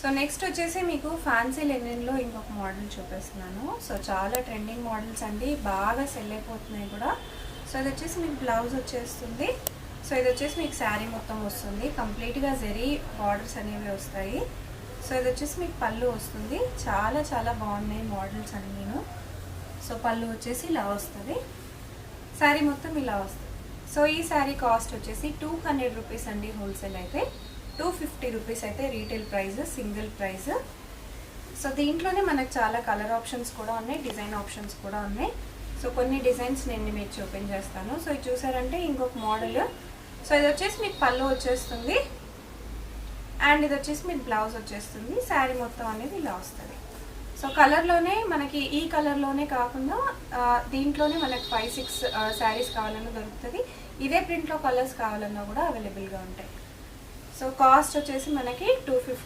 So next వచ్చేసి మీకు fancy లెనిన్లో ఇంకొక మోడల్ చూపిస్తున్నాను. సో చాలా ట్రెండింగ్ మోడల్స్ అండి, బాగా సెల్ అయిపోతున్నాయి కూడా. సో ఇది వచ్చేసి మీకు బ్లౌజ్ వచ్చేస్తుంది. సో ఇది వచ్చేసి మీకు శారీ మొత్తం వస్తుంది, కంప్లీట్గా జెరీ బార్డర్స్ అనేవి వస్తాయి. సో ఇది వచ్చేసి మీకు పళ్ళు వస్తుంది. చాలా చాలా బాగున్నాయి మోడల్స్ అన్ని నేను. సో పళ్ళు వచ్చేసి ఇలా వస్తుంది, శారీ మొత్తం ఇలా వస్తుంది. సో ఈ శారీ కాస్ట్ వచ్చేసి 200 రూపీస్ అండి హోల్సేల్ అయితే, 250 రూపీస్ అయితే retail price, single price. So దీంట్లోనే మనకు చాలా కలర్ ఆప్షన్స్ కూడా ఉన్నాయి, డిజైన్ ఆప్షన్స్ కూడా ఉన్నాయి. సో కొన్ని డిజైన్స్ నేను మీకు చూపించేస్తాను. సో ఇది చూసారంటే ఇంకొక మోడల్. సో ఇది వచ్చేసి మీకు పళ్ళు వచ్చేస్తుంది అండ్ ఇది వచ్చేసి మీకు బ్లౌజ్ వచ్చేస్తుంది. శారీ మొత్తం అనేది ఇలా వస్తుంది. సో కలర్లోనే మనకి ఈ కలర్లోనే కాకుండా దీంట్లోనే మనకి 5-6 శారీస్ కావాలన్నా దొరుకుతుంది. ఇదే ప్రింట్లో కలర్స్ కావాలన్నా కూడా అవైలబుల్గా ఉంటాయి. సో కాస్ట్ వచ్చేసి మనకి 250